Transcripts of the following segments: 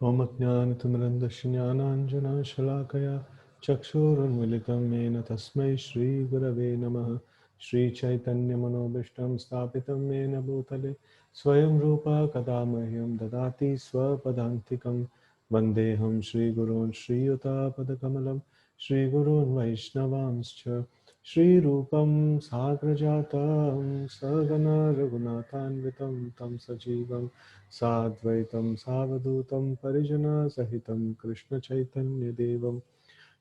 ॐ अज्ञानतिमिरन्धस्य ज्ञानाञ्जनशलाकया चक्षुरुन्मिलितं येन तस्मै श्रीगुरवे नमः। श्रीचैतन्यमनोभीष्टं स्थापितं येन भूतले स्वयं रूपा कदा मह्यं ददाति स्वपदान्तिकं। वन्देऽहं श्रीगुरून् श्रीयुतापदकमलं श्रीगुरून् वैष्णवांश्च श्रीरूपं साग्रजातं सगना रघुनाथान्वितं तं सजीवं साद्वैतं सावधूतं परिजनसहितं कृष्णचैतन्यदेवं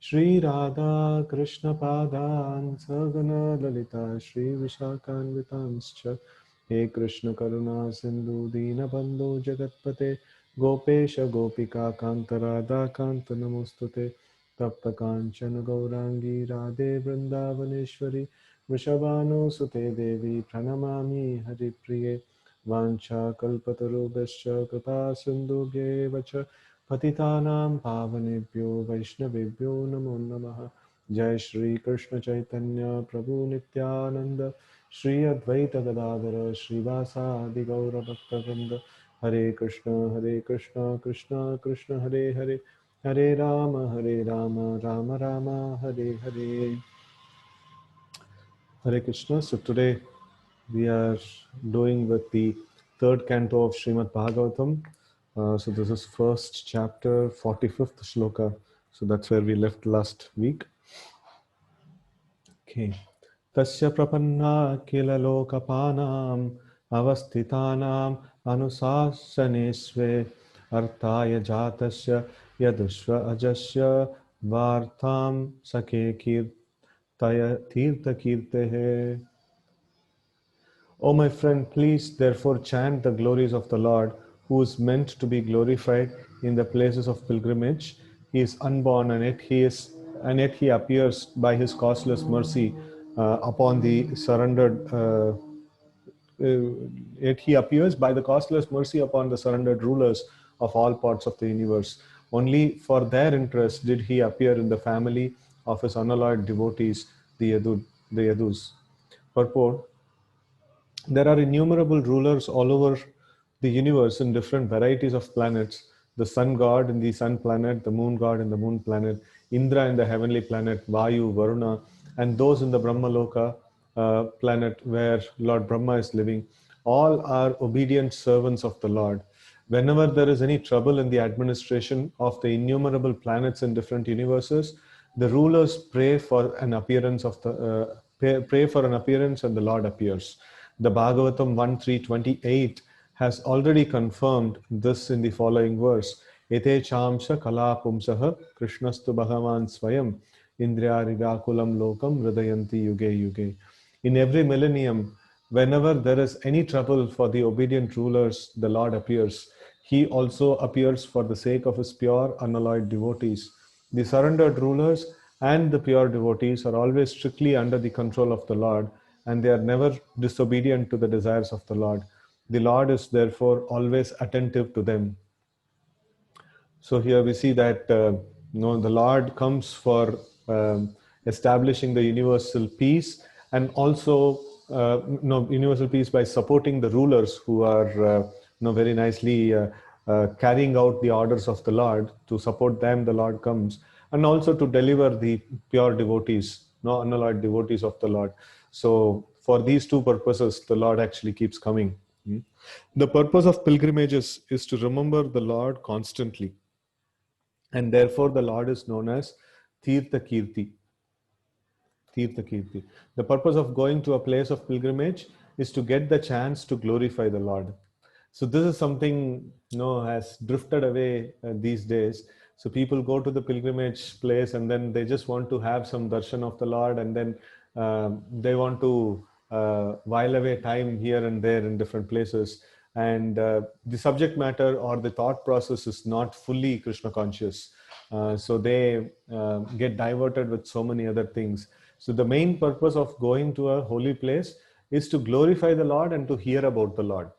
श्रीराधा कृष्णपादान् सगना ललिता श्रीविशाखान्वितांश्च हे कृष्ण करुणा सिन्धु दीनबन्धो जगत्पते गोपेश गोपिका कान्त राधा कान्त नमोस्तुते तप्त काञ्चन गौराङ्गी राधे वृन्दावनेश्वरी वृषभानुसुते देवी प्रणमामि हरिप्रिये वाञ्छाकल्पतरुभ्यश्च कृपा सिन्धुभ्येव च पतितानां पावनेभ्यो वैष्णवेभ्यो नमो नमः। जय श्री कृष्ण चैतन्य प्रभु नित्यानंद श्री अद्वैत गदाधर श्रीवासादि गौरभक्तवृंद हरे Krishna Krishna Krishna Hare Hare Hare Ram Ram Ram Hare Hare. Hare Krishna. So today we are doing with the third canto of Srimad Bhagavatam. So this is first chapter, 45th shloka. So that's where we left last week. Okay. Tasya prapanna kila lokapanam avasthitanam anusasanesve arthaya jatasya yadushva ajasya vartam sake kirtaya tirtha kirtehe. O my friend, please therefore chant the glories of the Lord, who is meant to be glorified in the places of pilgrimage. He is unborn, and yet he appears by his causeless mercy upon the surrendered. Yet he appears by the causeless mercy upon the surrendered rulers of all parts of the universe. Only for their interest did he appear in the family of his unalloyed devotees, the Yadus. Purport: there are innumerable rulers all over the universe in different varieties of planets. The sun god in the sun planet, the moon god in the moon planet, Indra in the heavenly planet, Vayu, Varuna, and those in the Brahmaloka planet where Lord Brahma is living. All are obedient servants of the Lord. Whenever there is any trouble in the administration of the innumerable planets in different universes, the rulers pray for an appearance pray for an appearance, and the Lord appears. The Bhagavatam 1.3.28 has already confirmed this in the following verse. Ete chamsa kala pumsaha krishnastu bhagavan swayam indriyarivakulam lokam hridayanti yuge yuge. In every millennium, whenever there is any trouble for the obedient rulers, the Lord appears. He also appears for the sake of his pure, unalloyed devotees. The surrendered rulers and the pure devotees are always strictly under the control of the Lord, and they are never disobedient to the desires of the Lord. The Lord is therefore always attentive to them. So here we see that the Lord comes for establishing the universal peace, and also universal peace by supporting the rulers who are very nicely carrying out the orders of the Lord. To support them, the Lord comes, and also to deliver the pure devotees, no unalloyed devotees of the Lord. So for these two purposes, the Lord actually keeps coming. The purpose of pilgrimages is to remember the Lord constantly, and therefore the Lord is known as Tirtha Kirti. Tirtha Kirti. The purpose of going to a place of pilgrimage is to get the chance to glorify the Lord. So this is something has drifted away these days. So people go to the pilgrimage place and then they just want to have some darshan of the Lord, and then they want to while away time here and there in different places. And the subject matter or the thought process is not fully Krishna conscious. So they get diverted with so many other things. So the main purpose of going to a holy place is to glorify the Lord and to hear about the Lord.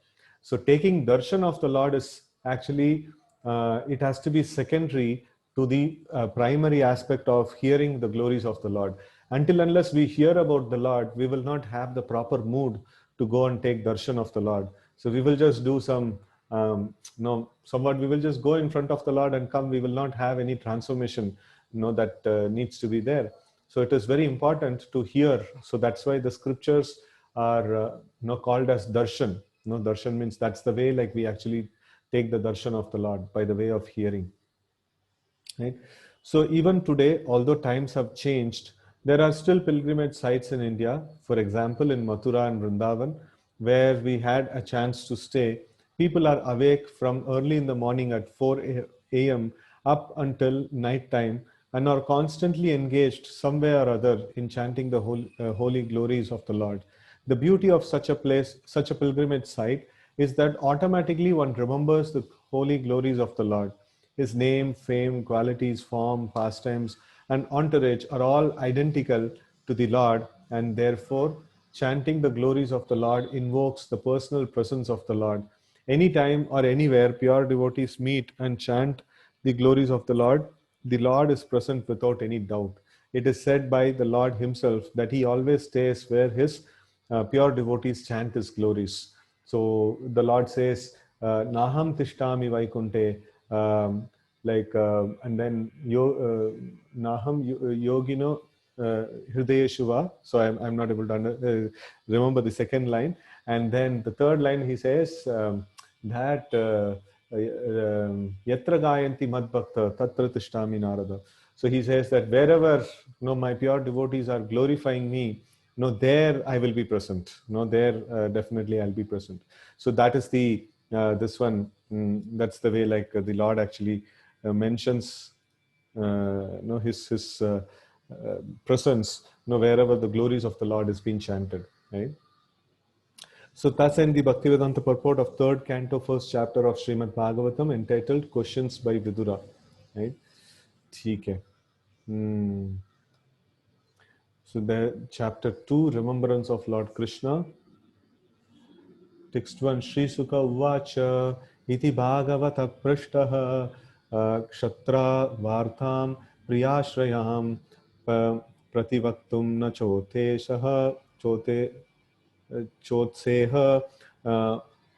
So taking darshan of the Lord is actually, it has to be secondary to the primary aspect of hearing the glories of the Lord. Until unless we hear about the Lord, we will not have the proper mood to go and take darshan of the Lord. So we will just do some somewhat we will just go in front of the Lord and come. We will not have any transformation, that needs to be there. So it is very important to hear. So that's why the scriptures are called as darshan. Darshan means that's the way, like we actually take the darshan of the Lord by the way of hearing. Right? So even today, although times have changed, there are still pilgrimage sites in India. For example, in Mathura and Vrindavan, where we had a chance to stay, people are awake from early in the morning at 4 a.m. up until night time and are constantly engaged some way or other in chanting the holy glories of the Lord. The beauty of such a place, such a pilgrimage site, is that automatically one remembers the holy glories of the Lord. His name, fame, qualities, form, pastimes, and entourage are all identical to the Lord, and therefore, chanting the glories of the Lord invokes the personal presence of the Lord. Anytime or anywhere pure devotees meet and chant the glories of the Lord is present without any doubt. It is said by the Lord Himself that He always stays where His pure devotees chant His glories. So the Lord says, Naham Tishtami Vaikunte, and then Naham Yogino Hridaya Shiva. So I'm not able to remember the second line. And then the third line he says that Yatra Gayanti Madbhakta Tatra Tishtami Narada. So he says that wherever my pure devotees are glorifying me, there I will be present. There definitely I'll be present. So that is the this one. That's the way the Lord actually mentions presence. Wherever the glories of the Lord is being chanted, right? So that's in the Bhaktivedanta purport of third canto, first chapter of Srimad Bhagavatam, entitled Questions by Vidura. Right? ठीक है. So the chapter 2, Remembrance of Lord Krishna. Text 1, Shri Sukha Uvacha iti Bhagavata Prashtaha Kshatra Vartham Priyashrayam Prativaktum na chote shaha chote Chotseha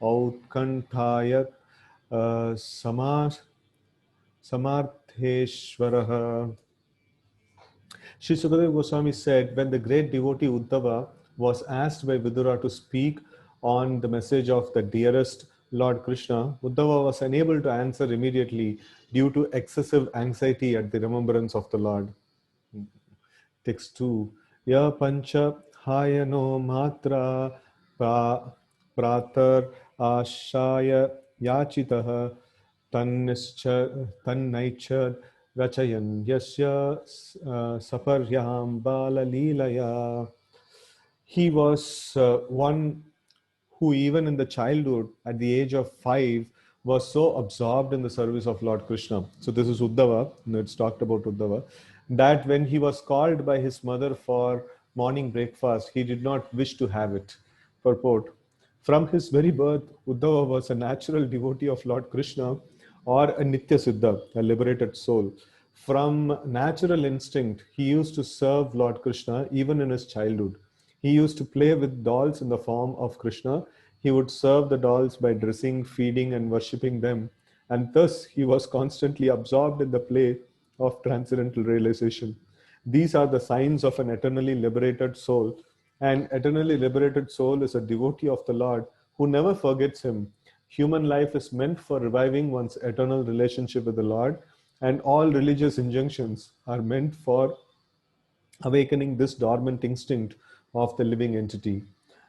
Outkanthayat Samartheshwaraha. Sri Sukadeva Goswami said, when the great devotee Uddhava was asked by Vidura to speak on the message of the dearest Lord Krishna, Uddhava was unable to answer immediately due to excessive anxiety at the remembrance of the Lord. Text 2. Ya pancha hayano matra pratar ashaya yachitaha tannaichad rachayan yasya saparyam balalilaya. He was one who even in the childhood, at the age of 5, was so absorbed in the service of Lord Krishna. So this is Uddhava, it's talked about Uddhava, that when he was called by his mother for morning breakfast, he did not wish to have it. Purport. From his very birth, Uddhava was a natural devotee of Lord Krishna, or a Nitya Siddha, a liberated soul. From natural instinct, he used to serve Lord Krishna even in his childhood. He used to play with dolls in the form of Krishna. He would serve the dolls by dressing, feeding, and worshipping them. And thus, he was constantly absorbed in the play of transcendental realization. These are the signs of an eternally liberated soul. An eternally liberated soul is a devotee of the Lord who never forgets Him. Human life is meant for reviving one's eternal relationship with the Lord, and all religious injunctions are meant for awakening this dormant instinct of the living entity.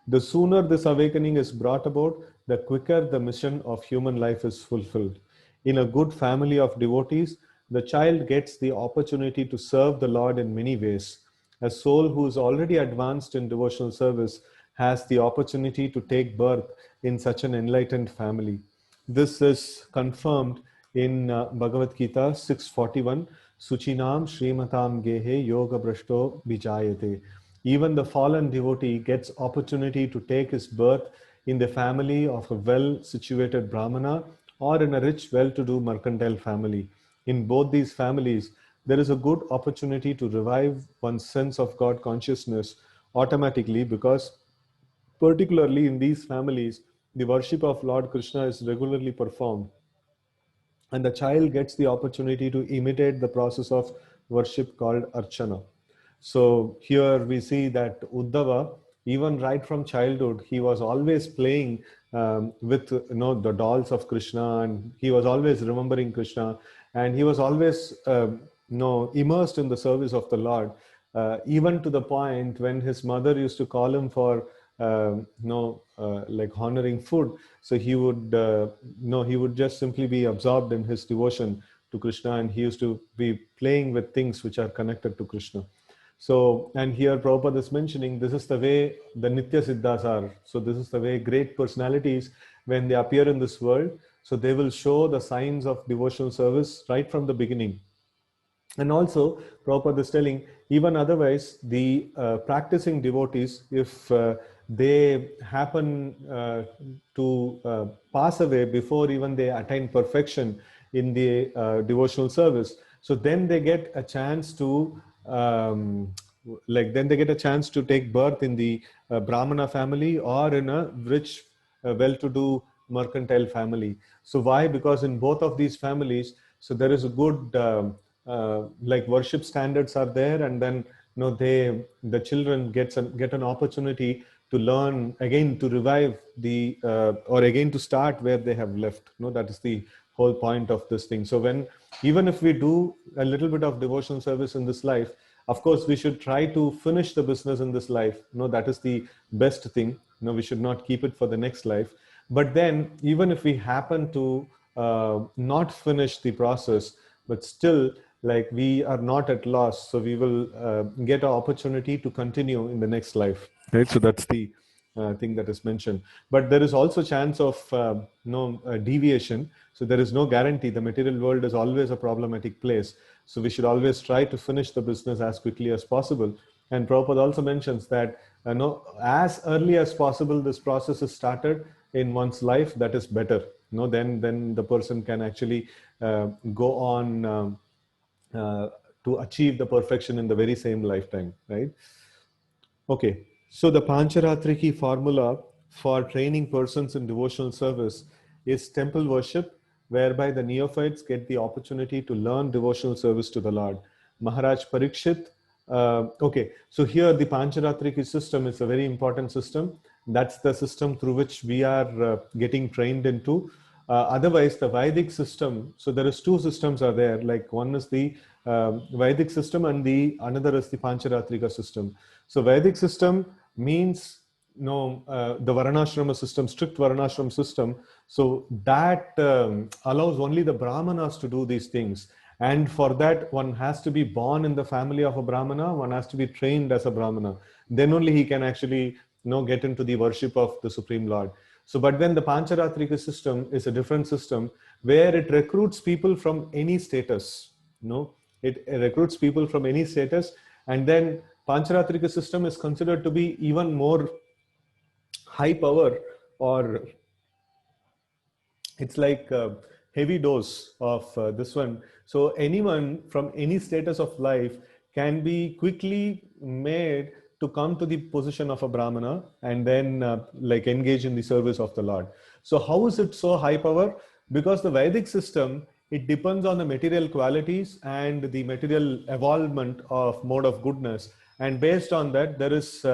The sooner this awakening is brought about, the quicker the mission of human life is fulfilled. In a good family of devotees, the child gets the opportunity to serve the Lord in many ways. A soul who is already advanced in devotional service has the opportunity to take birth in such an enlightened family. This is confirmed in Bhagavad Gita 641, Suchinam Srimatam Gehe Yoga Brashto Vijayate. Even the fallen devotee gets opportunity to take his birth in the family of a well-situated Brahmana or in a rich, well-to-do mercantile family. In both these families, there is a good opportunity to revive one's sense of God consciousness automatically, because particularly in these families, the worship of Lord Krishna is regularly performed, and the child gets the opportunity to imitate the process of worship called archana. So here we see that Uddhava, even right from childhood, he was always playing with the dolls of Krishna, and he was always remembering Krishna, and he was always immersed in the service of the Lord, even to the point when his mother used to call him for like honoring food. So he would he would just simply be absorbed in his devotion to Krishna, and he used to be playing with things which are connected to Krishna. So, and here Prabhupada is mentioning this is the way the Nitya Siddhas are. So this is the way great personalities, when they appear in this world, so they will show the signs of devotional service right from the beginning. And also, Prabhupada is telling, even otherwise, the practicing devotees, if they happen to pass away before even they attain perfection in the devotional service, so then they get a chance to then they get a chance to take birth in the Brahmana family or in a rich, well-to-do mercantile family. So why? Because in both of these families, so there is a good like worship standards are there, and then the children get an opportunity to learn again, to revive the or again to start where they have left. That is the whole point of this thing. So when, even if we do a little bit of devotional service in this life, of course we should try to finish the business in this life. That is the best thing. We should not keep it for the next life. But then, even if we happen to not finish the process, but still, like, we are not at loss, so we will get an opportunity to continue in the next life, right? So that's the thing that is mentioned. But there is also chance of deviation. So there is no guarantee. The material world is always a problematic place, so we should always try to finish the business as quickly as possible. And Prabhupada also mentions that as early as possible this process is started in one's life, that is better. Then the person can actually go on to achieve the perfection in the very same lifetime, right? Okay, so the Pancharatriki formula for training persons in devotional service is temple worship, whereby the neophytes get the opportunity to learn devotional service to the Lord. Maharaj Parikshit, okay, so here the Pancharatriki system is a very important system. That's the system through which we are getting trained into. Otherwise, the Vedic system, so there is two systems are there. Like, one is the Vedic system, and the another is the Pancharatrika system. So Vedic system means the Varnashrama system, strict Varnashrama system. So that allows only the Brahmanas to do these things. And for that, one has to be born in the family of a Brahmana, one has to be trained as a Brahmana. Then only he can actually get into the worship of the Supreme Lord. So, but then the Pancharatrika system is a different system, where it recruits people from any status. It recruits people from any status, and then Pancharatrika system is considered to be even more high power, or it's like a heavy dose of this one. So anyone from any status of life can be quickly made to come to the position of a Brahmana, and then like engage in the service of the Lord. So how is it so high power? Because the Vedic system, it depends on the material qualities and the material evolvement of mode of goodness, and based on that there is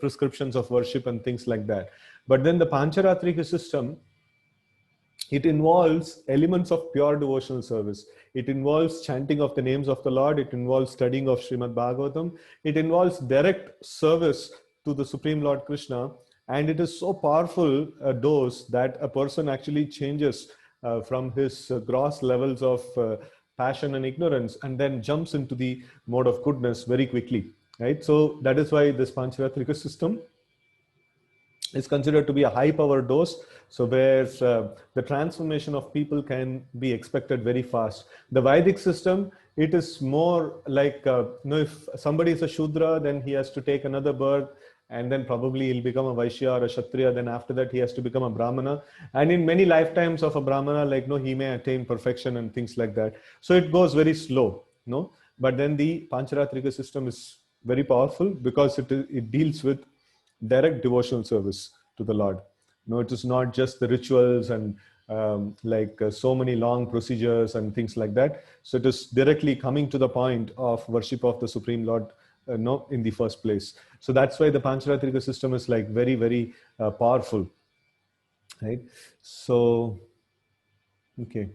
prescriptions of worship and things like that. But then the Pancharatrika system, it involves elements of pure devotional service. It involves chanting of the names of the Lord. It involves studying of Srimad Bhagavatam. It involves direct service to the Supreme Lord Krishna. And it is so powerful a dose that a person actually changes from his gross levels of passion and ignorance, and then jumps into the mode of goodness very quickly. Right? So that is why this Pancharatrika system is considered to be a high power dose, so where the transformation of people can be expected very fast. The Vedic system, it is more like if somebody is a Shudra, then he has to take another birth, and then probably he'll become a Vaishya or a Kshatriya. Then after that he has to become a Brahmana, and in many lifetimes of a Brahmana, like he may attain perfection and things like that. So it goes very slow. But then the Pancharatrika system is very powerful, because it deals with direct devotional service to the Lord. No, it is not just the rituals and so many long procedures and things like that. So it is directly coming to the point of worship of the Supreme Lord, no, in the first place. So that's why the Pancharatrika system is like very, very powerful, right? So, okay.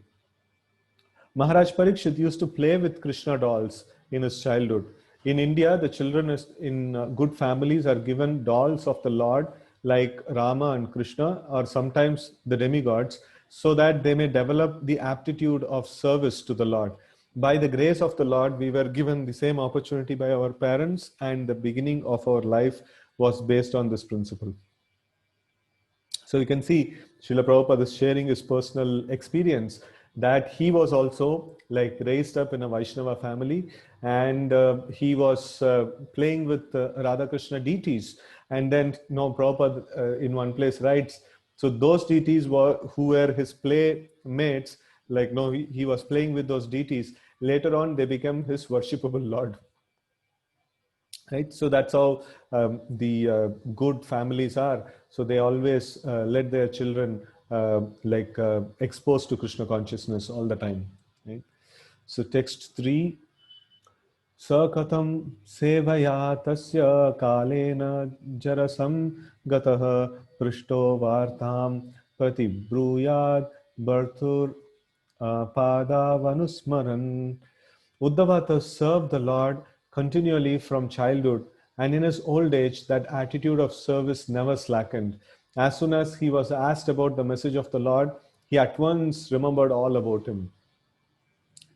Maharaj Parikshit used to play with Krishna dolls in his childhood. In India, the children in good families are given dolls of the Lord like Rama and Krishna, or sometimes the demigods, so that they may develop the aptitude of service to the Lord. By the grace of the Lord, we were given the same opportunity by our parents, and the beginning of our life was based on this principle. So you can see Srila Prabhupada is sharing his personal experience that he was also like raised up in a Vaishnava family, and he was playing with Radha Krishna deities. And then, Prabhupada in one place writes, so those deities were who were his playmates, like he was playing with those deities. Later on, they became his worshipable Lord. Right, so that's how the good families are. So they always let their children exposed to Krishna consciousness all the time. Right? So text 3. Sakatam sevaya tasya kalena jarasam gataha prishto vartam pratibruyad bhartur padavanusmaran. Uddhava thus served the Lord continually from childhood, and in his old age that attitude of service never slackened. As soon as he was asked about the message of the Lord, he at once remembered all about him.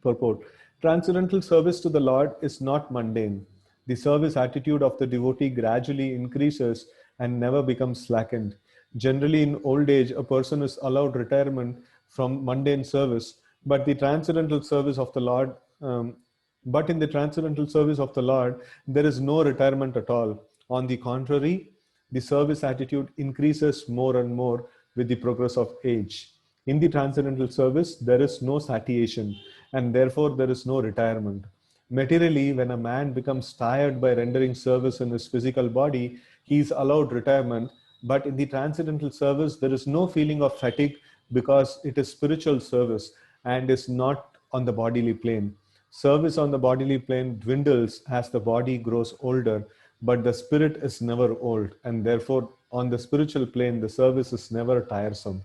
Purport. Transcendental service to the Lord is not mundane. The service attitude of the devotee gradually increases and never becomes slackened. Generally, in old age, a person is allowed retirement from mundane service, but the transcendental service of the Lord, but in the transcendental service of the Lord, there is no retirement at all. On the contrary, the service attitude increases more and more with the progress of age. In the transcendental service, there is no satiation, and therefore there is no retirement. Materially, when a man becomes tired by rendering service in his physical body, he is allowed retirement. But in the transcendental service, there is no feeling of fatigue because it is spiritual service and is not on the bodily plane. Service on the bodily plane dwindles as the body grows older, but the spirit is never old, and therefore on the spiritual plane, the service is never tiresome.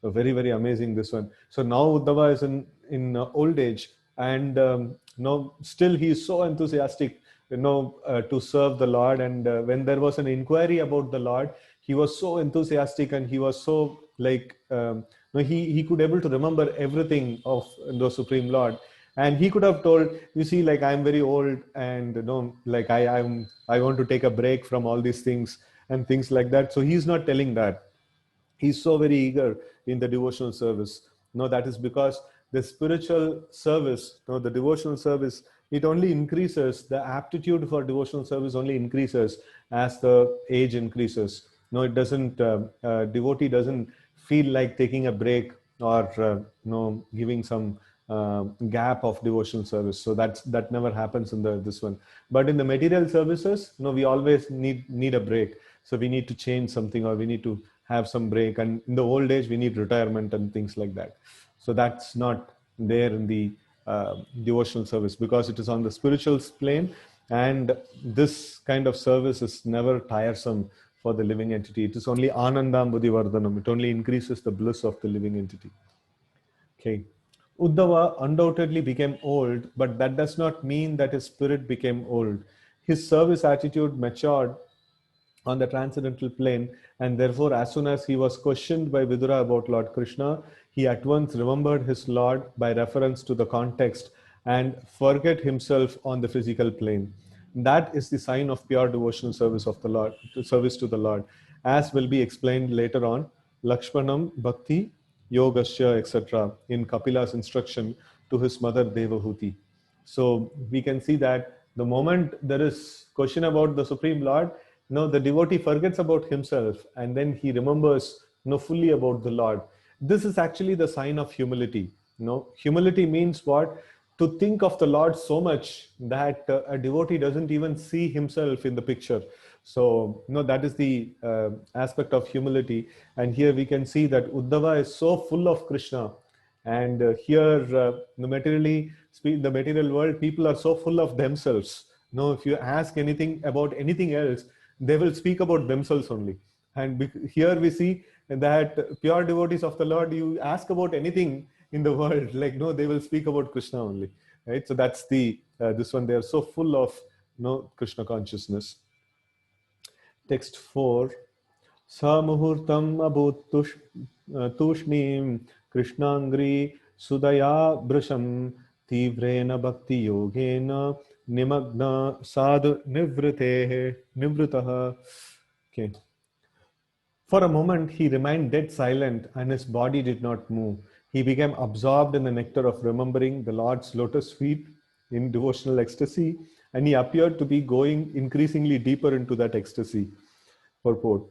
So very, very amazing this one. So now Uddhava is in old age, and still he is so enthusiastic, to serve the Lord. And when there was an inquiry about the Lord, he was so enthusiastic, and he was so he could able to remember everything of the Supreme Lord. And he could have told, you see, like, I'm very old, and I want to take a break from all these things and things like that. So he's not telling that. He's so very eager in the devotional service. That is because the spiritual service, the devotional service, it only increases. The aptitude for devotional service only increases as the age increases. It doesn't. Devotee doesn't feel like taking a break or giving some gap of devotional service. So that never happens in this one. But in the material services, we always need a break. So we need to change something, or we need to have some break. And in the old age, we need retirement and things like that. So that's not there in the devotional service, because it is on the spiritual plane, and this kind of service is never tiresome for the living entity. It is only anandam buddhivardhanam. It only increases the bliss of the living entity. Okay. Uddhava undoubtedly became old, but that does not mean that his spirit became old. His service attitude matured on the transcendental plane, and therefore, as soon as he was questioned by Vidura about Lord Krishna, he at once remembered his Lord by reference to the context and forget himself on the physical plane. That is the sign of pure devotional service of the Lord, service to the Lord, as will be explained later on. Lakshmanam Bhakti Yogasya, etc., in Kapila's instruction to his mother Devahuti. So we can see that the moment there is question about the Supreme Lord, the devotee forgets about himself, and then he remembers fully about the Lord. This is actually the sign of humility. Humility means what? To think of the Lord so much that a devotee doesn't even see himself in the picture. So, that is the aspect of humility. And here we can see that Uddhava is so full of Krishna. And here, the material world, people are so full of themselves. If you ask anything about anything else, they will speak about themselves only. And here we see that pure devotees of the Lord, you ask about anything in the world, like, no, they will speak about Krishna only. Right? So that's this one, they are so full of Krishna consciousness. Text 4. Samuhurtam abhut tushnim krishnangri sudaya brasham tivrena bhakti yogena nimagna sadhu nivritaha. Okay. For a moment, he remained dead silent and his body did not move. He became absorbed in the nectar of remembering the Lord's lotus feet in devotional ecstasy, and he appeared to be going increasingly deeper into that ecstasy. Purport.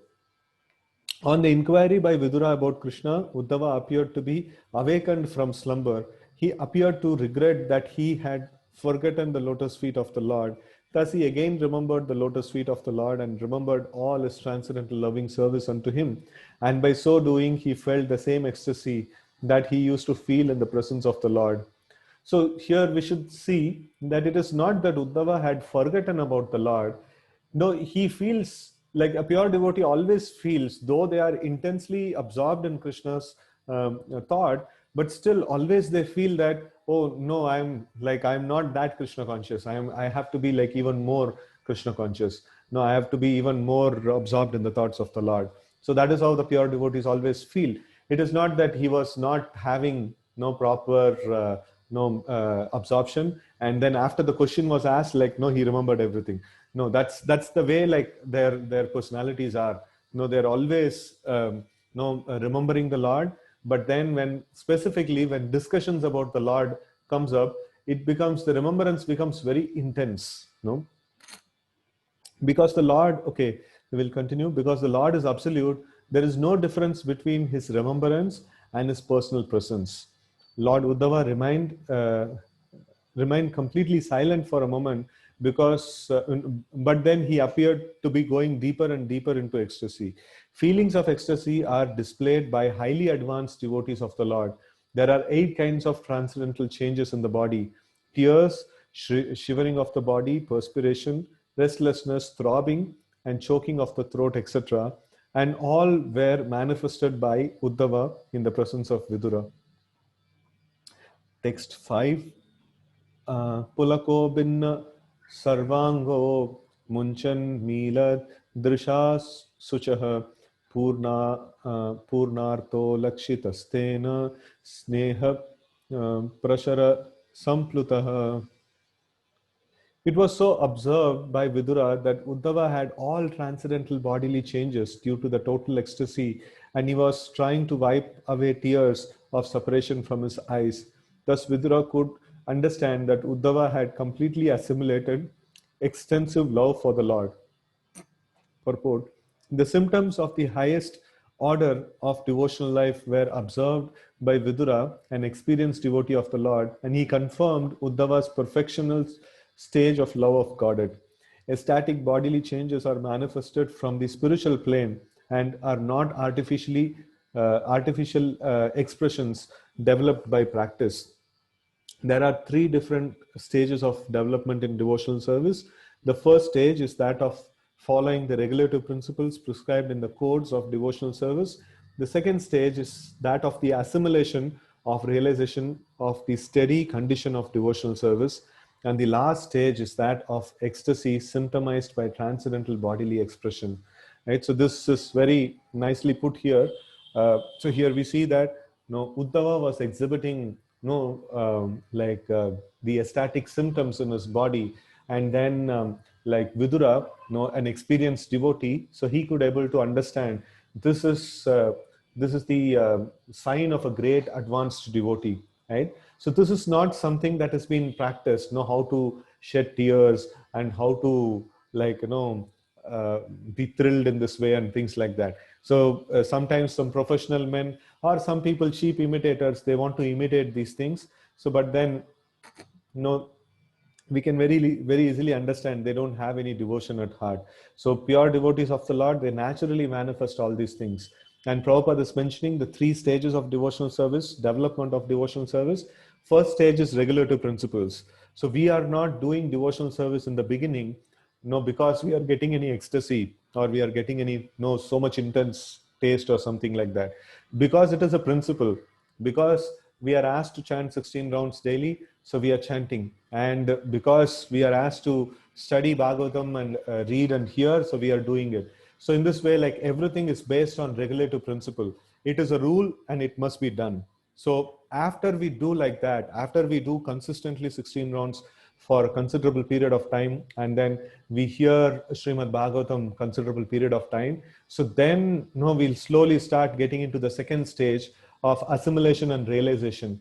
On the inquiry by Vidura about Krishna, Uddhava appeared to be awakened from slumber. He appeared to regret that he had forgotten the lotus feet of the Lord. Thus he again remembered the lotus feet of the Lord and remembered all his transcendental loving service unto him. And by so doing, he felt the same ecstasy that he used to feel in the presence of the Lord. So here we should see that it is not that Uddhava had forgotten about the Lord. No, he feels like a pure devotee always feels, though they are intensely absorbed in Krishna's thought, but still always they feel that, oh no, I'm not that Krishna conscious. I have to be like even more Krishna conscious. No, I have to be even more absorbed in the thoughts of the Lord. So that is how the pure devotees always feel. It is not that he was not having no proper absorption, and then after the question was asked, like, no, he remembered everything. No, that's the way like their personalities are. They're always remembering the Lord, but then when discussions about the Lord comes up, the remembrance becomes very intense. Because the Lord, okay, we will continue. Because the Lord is absolute, there is no difference between his remembrance and his personal presence. Lord Uddhava remained completely silent for a moment, but then he appeared to be going deeper and deeper into ecstasy. Feelings of ecstasy are displayed by highly advanced devotees of the Lord. There are 8 kinds of transcendental changes in the body: tears, shivering of the body, perspiration, restlessness, throbbing, and choking of the throat, etc. And all were manifested by Uddhava in the presence of Vidura. Text 5. Pulako binna sarvango munchan milad drishas suchah purnarto lakshitastena sneha prashara samplutah. It was so observed by Vidura that Uddhava had all transcendental bodily changes due to the total ecstasy, and he was trying to wipe away tears of separation from his eyes. Thus, Vidura could understand that Uddhava had completely assimilated extensive love for the Lord. Purport. The symptoms of the highest order of devotional life were observed by Vidura, an experienced devotee of the Lord, and he confirmed Uddhava's perfectional stage of love of Godhead. Ecstatic bodily changes are manifested from the spiritual plane and are not artificial expressions developed by practice. There are 3 different stages of development in devotional service. The first stage is that of following the regulative principles prescribed in the codes of devotional service. The second stage is that of the assimilation of realization of the steady condition of devotional service. And the last stage is that of ecstasy symptomized by transcendental bodily expression. Right? So this is very nicely put here. So here we see that Uddhava was exhibiting the ecstatic symptoms in his body, and then like Vidura, an experienced devotee, so he could able to understand this is the sign of a great advanced devotee, right? So this is not something that has been practiced, how to shed tears and how to be thrilled in this way and things like that. So sometimes some professional men or some people, cheap imitators, they want to imitate these things. So, but then, we can very easily understand they don't have any devotion at heart. So pure devotees of the Lord, they naturally manifest all these things. And Prabhupada is mentioning the three stages of devotional service, development of devotional service. First stage is regulative principles. So we are not doing devotional service in the beginning, no, because we are getting any ecstasy or we are getting any, no, so much intense taste or something like that. Because it is a principle, because we are asked to chant 16 rounds daily, so we are chanting. And because we are asked to study Bhagavatam and read and hear, so we are doing it. So in this way, like everything is based on regulative principle. It is a rule and it must be done. So after we do like that, after we do consistently 16 rounds for a considerable period of time, and then we hear Srimad Bhagavatam considerable period of time, so then we'll slowly start getting into the second stage of assimilation and realization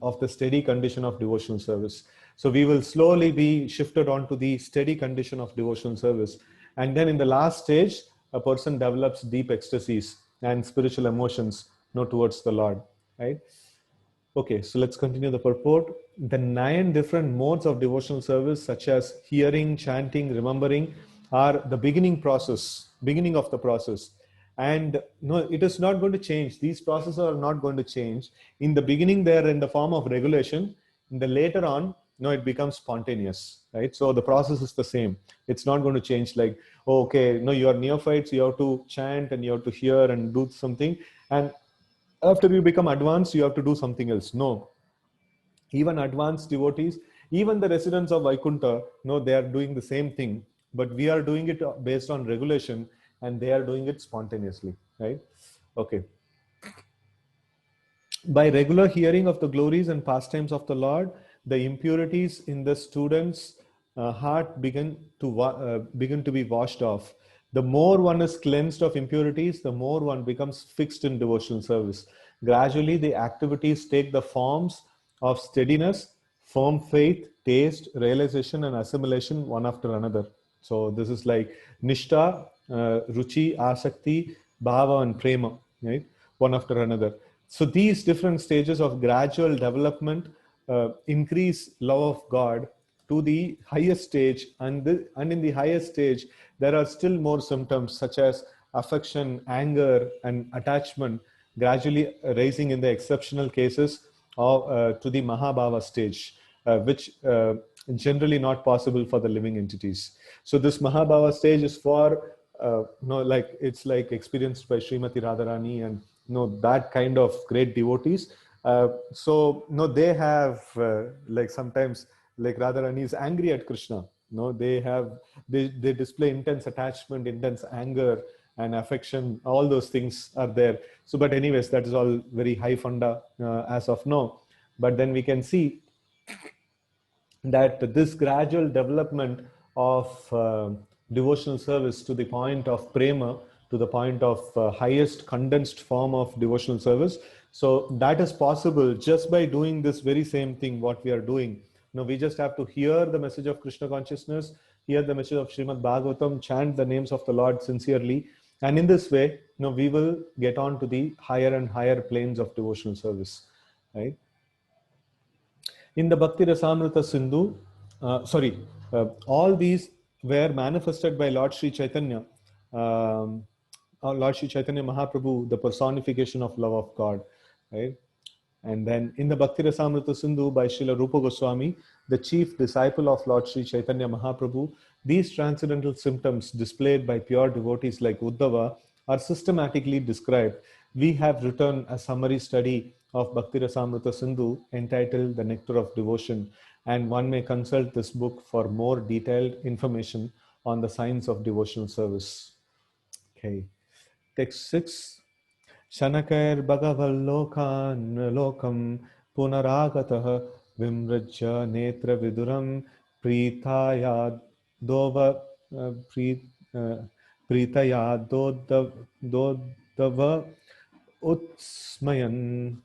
of the steady condition of devotional service. So we will slowly be shifted onto the steady condition of devotional service. And then in the last stage, a person develops deep ecstasies and spiritual emotions towards the Lord, right? Okay, so let's continue the purport. The 9 different modes of devotional service, such as hearing, chanting, remembering, are the beginning of the process. And no, it is not going to change. These processes are not going to change. In the beginning, they are in the form of regulation. In the later on, it becomes spontaneous, right? So the process is the same. It's not going to change like, oh, okay, no, you are neophytes, you have to chant and you have to hear and do something. And after you become advanced, you have to do something else. No, even advanced devotees, even the residents of Vaikuntha, no, they are doing the same thing, but we are doing it based on regulation and they are doing it spontaneously, right? Okay. By regular hearing of the glories and pastimes of the Lord, the impurities in the student's heart begin to be washed off. The more one is cleansed of impurities, the more one becomes fixed in devotional service. Gradually, the activities take the forms of steadiness, firm faith, taste, realization, and assimilation one after another. So this is like Nishta, Ruchi, Asakti, Bhava, and Prema, right? One after another. So these different stages of gradual development increase love of God to the highest stage, and in the highest stage, there are still more symptoms such as affection, anger, and attachment, gradually rising in the exceptional cases to the Mahabhava stage, which generally not possible for the living entities. So this Mahabhava stage is for like it's like experienced by Srimati Radharani and that kind of great devotees. So they have like sometimes like Radharani is angry at Krishna. They display intense attachment, intense anger and affection. All those things are there. So, but anyways, that is all very high funda as of now. But then we can see that this gradual development of devotional service to the point of prema, to the point of highest condensed form of devotional service. So that is possible just by doing this very same thing what we are doing. We just have to hear the message of Krishna consciousness, hear the message of Srimad Bhagavatam, chant the names of the Lord sincerely, and in this way, we will get on to the higher and higher planes of devotional service, right? In the Bhakti Rasamrita Sindhu, all these were manifested by Lord Sri Chaitanya, Lord Sri Chaitanya Mahaprabhu, the personification of love of God, right? And then in the Bhakti Rasamrita Sindhu by Srila Rupa Goswami, the chief disciple of Lord Sri Chaitanya Mahaprabhu, these transcendental symptoms displayed by pure devotees like Uddhava are systematically described. We have written a summary study of Bhakti Rasamrita Sindhu entitled The Nectar of Devotion, and one may consult this book for more detailed information on the science of devotional service. Okay, text 6. Shanakair Bhagavallokan Lokam Punaragatah Vimrajya Netra Viduram Pritaya Dova Pritaya Dodava Utsmayan.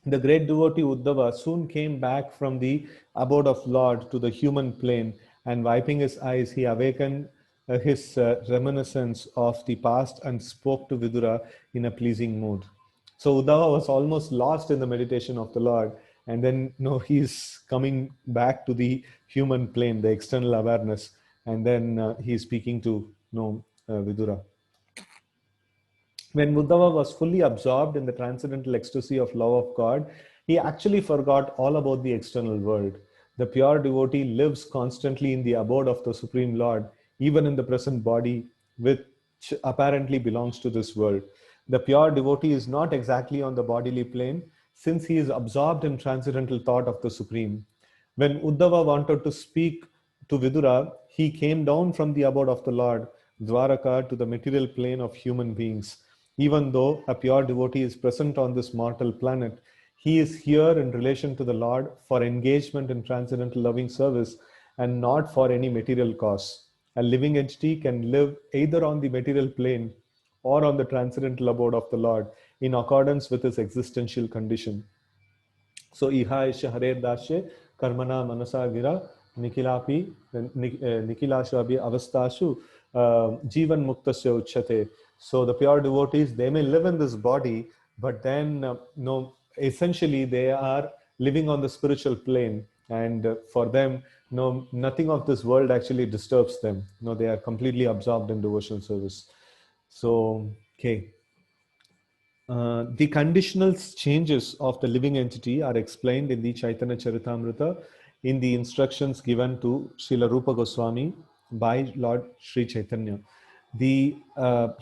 The great devotee Uddhava soon came back from the abode of Lord to the human plane, and wiping his eyes, he awakened his reminiscence of the past and spoke to Vidura in a pleasing mood. So Uddhava was almost lost in the meditation of the Lord, and then he's coming back to the human plane, the external awareness, and then he's speaking to Vidura. When Uddhava was fully absorbed in the transcendental ecstasy of love of God, he actually forgot all about the external world. The pure devotee lives constantly in the abode of the Supreme Lord, even in the present body, which apparently belongs to this world. The pure devotee is not exactly on the bodily plane, since he is absorbed in transcendental thought of the Supreme. When Uddhava wanted to speak to Vidura, he came down from the abode of the Lord, Dwaraka, to the material plane of human beings. Even though a pure devotee is present on this mortal planet, he is here in relation to the Lord for engagement in transcendental loving service and not for any material cause. A living entity can live either on the material plane or on the transcendental abode of the Lord in accordance with his existential condition. So iha isha harer dashe karmana manasa gira nikilapi nikilashabi avastashu jivan muktasya uchyate. So the pure devotees, they may live in this body, but then no, essentially they are living on the spiritual plane, and for them, no, nothing of this world actually disturbs them. No, they are completely absorbed in devotional service. So okay. The conditional changes of the living entity are explained in the Chaitanya Charitamrita in the instructions given to Srila Rupa Goswami by Lord Sri Chaitanya. The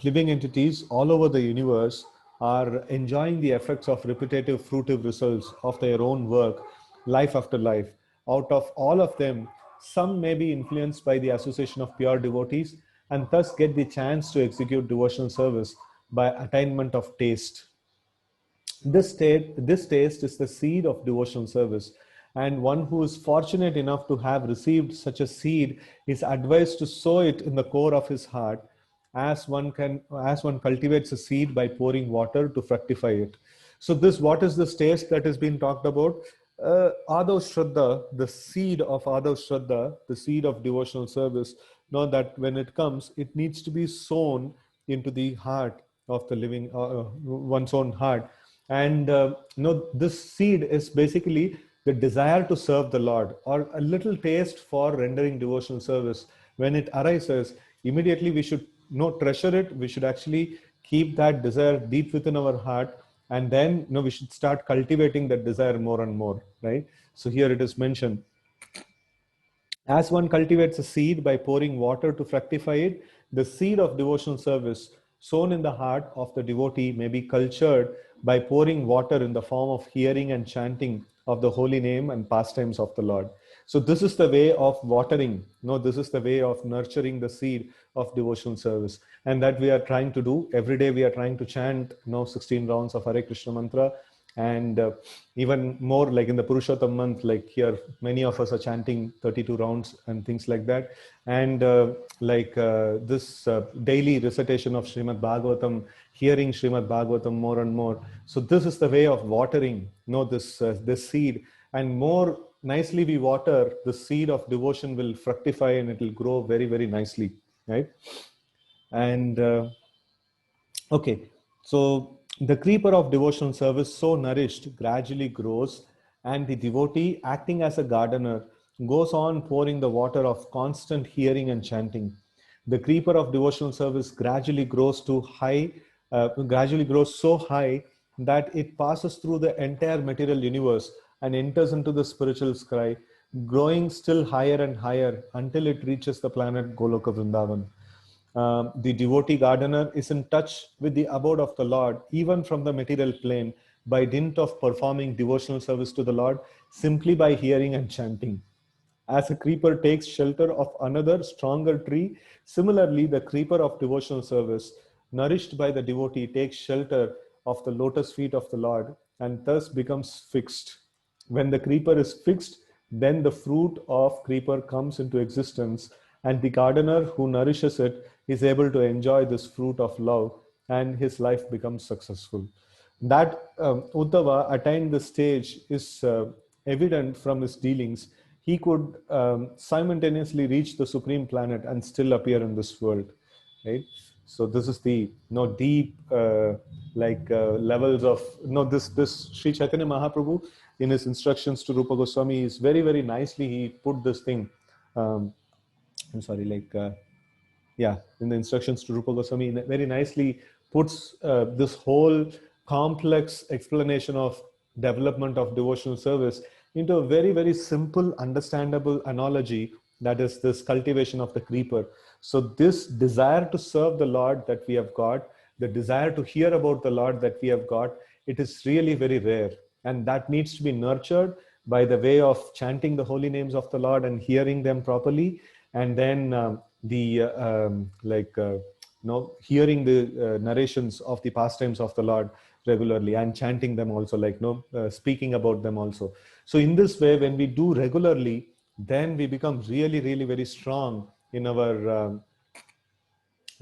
living entities all over the universe are enjoying the effects of repetitive fruitive results of their own work, life after life. Out of all of them, some may be influenced by the association of pure devotees and thus get the chance to execute devotional service by attainment of taste. This taste is the seed of devotional service, and one who is fortunate enough to have received such a seed is advised to sow it in the core of his heart, as one cultivates a seed by pouring water to fructify it. So this, what is this taste that has been talked about? Adav Shraddha, the seed of Adav Shraddha, the seed of devotional service, know that when it comes, it needs to be sown into the heart of the living, one's own heart. And this seed is basically the desire to serve the Lord, or a little taste for rendering devotional service. When it arises, immediately we should treasure it. We should actually keep that desire deep within our heart, and then we should start cultivating that desire more and more, right? So here it is mentioned, as one cultivates a seed by pouring water to fructify it, the seed of devotional service sown in the heart of the devotee may be cultured by pouring water in the form of hearing and chanting of the holy name and pastimes of the Lord. So this is the way of watering. This is the way of nurturing the seed of devotional service, and that we are trying to do every day. We are trying to chant 16 rounds of Hare Krishna mantra, and even more, like in the Purushottam month, like here many of us are chanting 32 rounds and things like that. And this daily recitation of Srimad Bhagavatam, hearing Srimad Bhagavatam more and more. So this is the way of watering this seed, and more nicely we water, the seed of devotion will fructify and it will grow very, very nicely, right? And okay, so the creeper of devotional service, so nourished, gradually grows, and the devotee, acting as a gardener, goes on pouring the water of constant hearing and chanting. The creeper of devotional service gradually grows so high that it passes through the entire material universe and enters into the spiritual sky, growing still higher and higher until it reaches the planet Goloka Vrindavan. The devotee gardener is in touch with the abode of the Lord, even from the material plane, by dint of performing devotional service to the Lord, simply by hearing and chanting. As a creeper takes shelter of another stronger tree, similarly, the creeper of devotional service, nourished by the devotee, takes shelter of the lotus feet of the Lord and thus becomes fixed. When the creeper is fixed, then the fruit of creeper comes into existence, and the gardener who nourishes it is able to enjoy this fruit of love, and his life becomes successful. That Uddhava attained the stage is evident from his dealings. He could simultaneously reach the supreme planet and still appear in this world, right? So this is the deep levels of this Sri Chaitanya Mahaprabhu in his instructions to Rupa Goswami is very, very nicely he put this thing. I'm sorry, in the instructions to Rupa Goswami, very nicely puts this whole complex explanation of development of devotional service into a very, very simple, understandable analogy, that is this cultivation of the creeper. So this desire to serve the Lord that we have got, the desire to hear about the Lord that we have got, it is really very rare. And that needs to be nurtured by the way of chanting the holy names of the Lord and hearing them properly. And then hearing the narrations of the pastimes of the Lord regularly and chanting them also, speaking about them also. So in this way, when we do regularly, then we become really, really very strong in our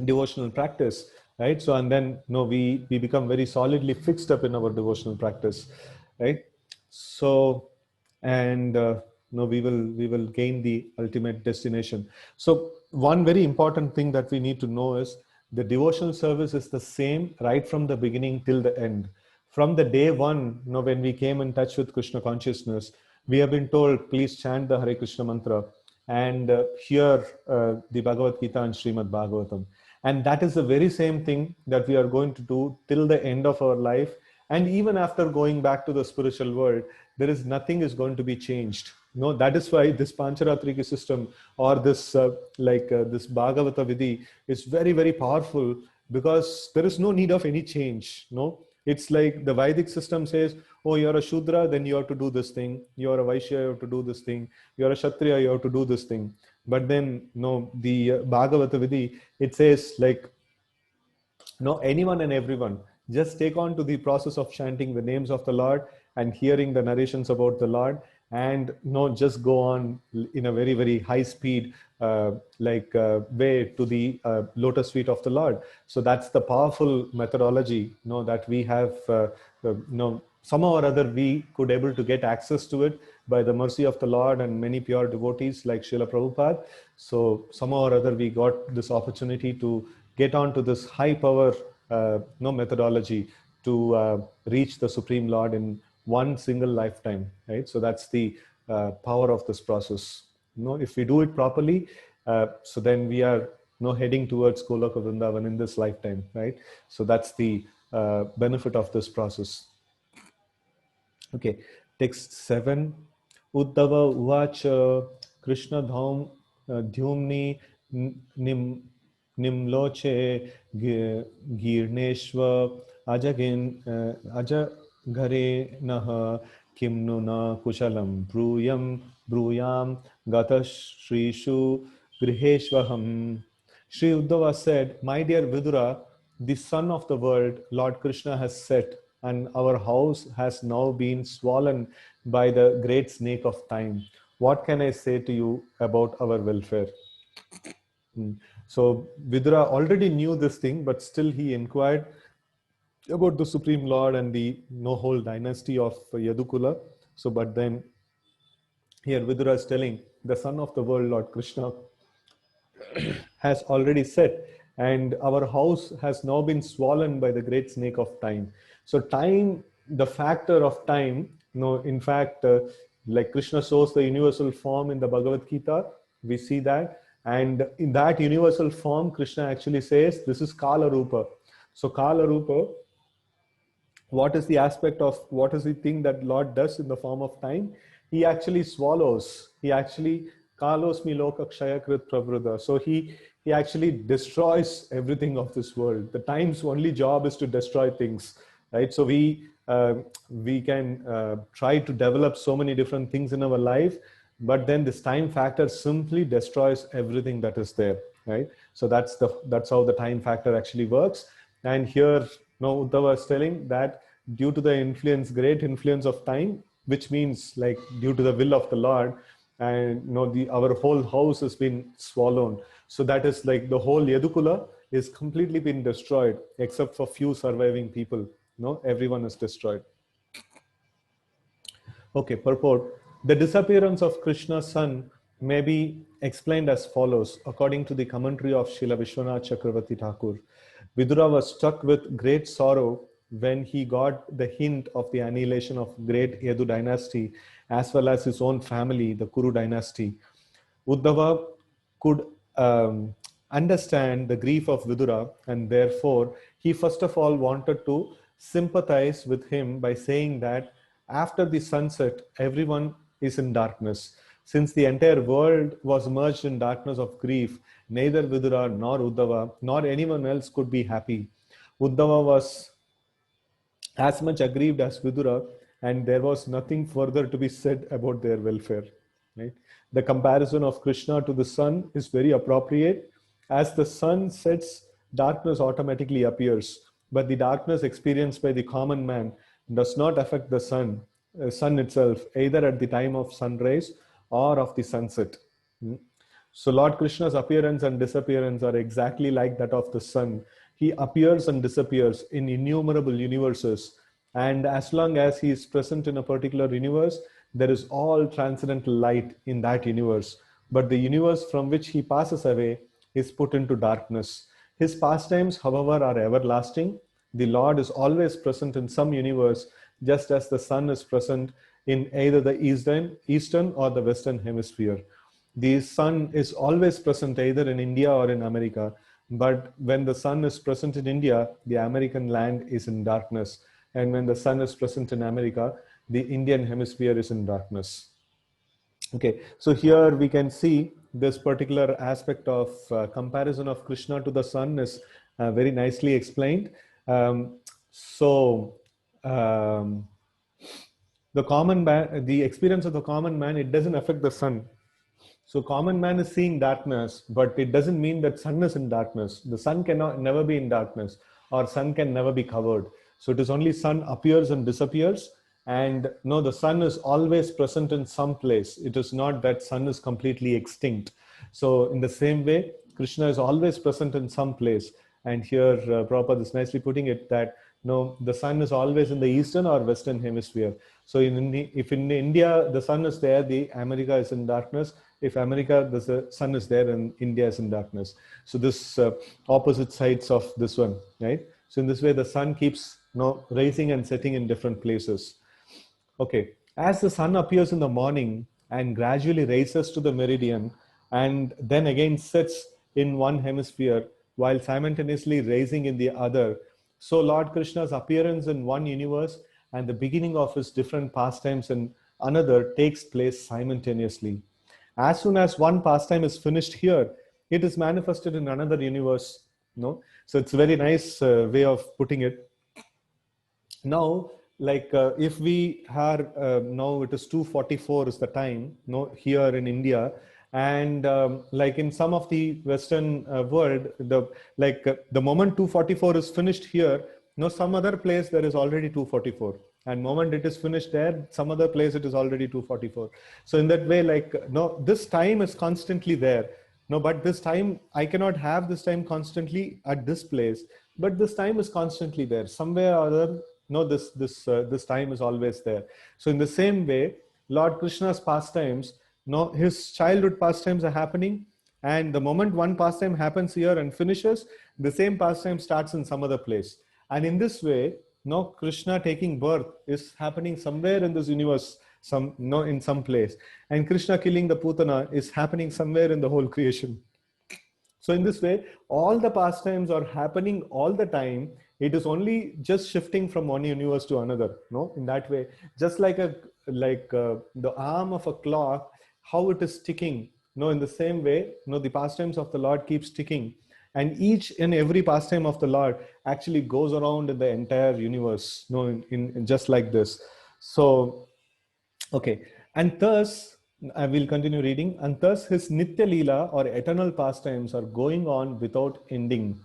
devotional practice, right? So, and then we become very solidly fixed up in our devotional practice, right? So, and we will gain the ultimate destination. So one very important thing that we need to know is the devotional service is the same right from the beginning till the end. From the day one, when we came in touch with Krishna consciousness, we have been told, please chant the Hare Krishna mantra and hear the Bhagavad Gita and Srimad Bhagavatam. And that is the very same thing that we are going to do till the end of our life. And even after going back to the spiritual world, there is nothing is going to be changed. That is why this Pancharatrika system or this this Bhagavata Vidhi is very, very powerful, because there is no need of any change. It's like the Vedic system says, oh, you're a Shudra, then you have to do this thing. You're a Vaishya, you have to do this thing. You're a Kshatriya, you have to do this thing. But then, the Bhagavata Vidhi, it says anyone and everyone, just take on to the process of chanting the names of the Lord and hearing the narrations about the Lord, and just go on in a very, very high speed way to the lotus feet of the Lord. So that's the powerful methodology that we have somehow or other we could able to get access to it by the mercy of the Lord and many pure devotees like Srila Prabhupada. So somehow or other we got this opportunity to get on to this high power methodology to reach the Supreme Lord in one single lifetime, right? So that's the power of this process. If we do it properly, so then we are heading towards Goloka Vrindavan in this lifetime, right? So that's the benefit of this process. Okay, text 7. Uddhava uvacha Krishna dhyumni nimloche girneshva ajagare naha kimnu na kushalam bruyam gata shrishu griheshvaham. Sri Uddhava said, my dear Vidura, the sun of the world, Lord Krishna, has set, and our house has now been swollen by the great snake of time. What can I say to you about our welfare? So Vidura already knew this thing, but still he inquired about the Supreme Lord and the whole dynasty of Yadukula. So, but then here Vidura is telling, the son of the world, Lord Krishna, has already set, and our house has now been swollen by the great snake of time. So time, the factor of time, in fact, like Krishna shows the universal form in the Bhagavad Gita, we see that. And in that universal form, Krishna actually says, this is Kala Rupa. So Kala Rupa, what is the aspect of, what is the thing that Lord does in the form of time? He actually swallows. He actually Kalosmi Loka Kshayakrit Pravruda. So he actually destroys everything of this world. The time's only job is to destroy things, right? So we can try to develop so many different things in our life, but then this time factor simply destroys everything that is there, right? So that's how the time factor actually works. And here, Uddhava is telling that due to the great influence of time, which means like due to the will of the Lord, and our whole house has been swallowed. So that is like the whole Yadukula is completely been destroyed except for few surviving people. Everyone is destroyed. Okay, purport. The disappearance of Krishna's son may be explained as follows, according to the commentary of Srila Vishwanath Chakravarti Thakur. Vidura was struck with great sorrow when he got the hint of the annihilation of great Yadu dynasty as well as his own family, the Kuru dynasty, Uddhava could understand the grief of Vidura, and therefore he first of all wanted to sympathize with him by saying that after the sunset, everyone is in darkness. Since the entire world was merged in darkness of grief, neither Vidura nor Uddhava nor anyone else could be happy. Uddhava was as much aggrieved as Vidura, and there was nothing further to be said about their welfare. Right? The comparison of Krishna to the sun is very appropriate. As the sun sets, darkness automatically appears, but the darkness experienced by the common man does not affect the sun itself, either at the time of sunrise or of the sunset. So Lord Krishna's appearance and disappearance are exactly like that of the sun. He appears and disappears in innumerable universes. And as long as he is present in a particular universe, there is all transcendental light in that universe. But the universe from which he passes away is put into darkness. His pastimes, however, are everlasting. The Lord is always present in some universe, just as the sun is present in either the eastern or the western hemisphere. The sun is always present either in India or in America. But when the sun is present in India, the American land is in darkness. And when the sun is present in America, the Indian hemisphere is in darkness. Okay, so here we can see this particular aspect of comparison of Krishna to the sun is very nicely explained. Um, so, um, the common man, the experience of the common man, it doesn't affect the sun. So common man is seeing darkness, but it doesn't mean that sun is in darkness. The sun cannot never be in darkness, or sun can never be covered. So it is only sun appears and disappears. And no, the sun is always present in some place. It is not that sun is completely extinct. So in the same way, Krishna is always present in some place. And here Prabhupada is nicely putting it that no, the sun is always in the eastern or western hemisphere. So if in India the sun is there, the America is in darkness. If America, the sun is there and India is in darkness. So this opposite sides of this one, right? So in this way, the sun keeps rising and setting in different places. Okay, as the sun appears in the morning and gradually rises to the meridian and then again sets in one hemisphere while simultaneously rising in the other, so Lord Krishna's appearance in one universe and the beginning of his different pastimes in another takes place simultaneously. As soon as one pastime is finished here, it is manifested in another universe. No, so it's a very nice way of putting it. Now, like if we are now it is 2:44 is the time, no, here in India, and like in some of the Western world, the moment 2:44 is finished here, no, some other place there is already 2:44, and moment it is finished there, some other place it is already 2:44. So in that way, like no, this time is constantly there. No, but this time I cannot have this time constantly at this place, but this time is constantly there somewhere or other. No, this time is always there. So in the same way, Lord Krishna's pastimes, no, his childhood pastimes are happening, and the moment one pastime happens here and finishes, the same pastime starts in some other place. And in this way, no, Krishna taking birth is happening somewhere in this universe, some no, in some place, and Krishna killing the Putana is happening somewhere in the whole creation. So in this way, all the pastimes are happening all the time. It is only just shifting from one universe to another. No, in that way, just like the arm of a clock, how it is ticking. No, in the same way, no, the pastimes of the Lord keeps ticking, and each and every pastime of the Lord actually goes around in the entire universe. No, in just like this. So okay, and thus, I will continue reading. And thus, his Nitya Leela or eternal pastimes are going on without ending.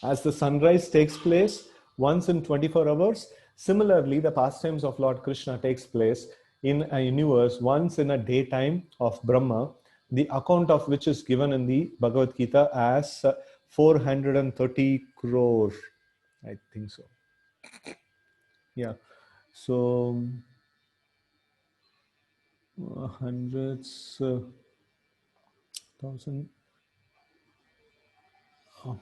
As the sunrise takes place once in 24 hours, similarly, the pastimes of Lord Krishna takes place in a universe once in a daytime of Brahma, the account of which is given in the Bhagavad Gita as 430 crore. I think so. Yeah. So hundreds, thousand. Oh.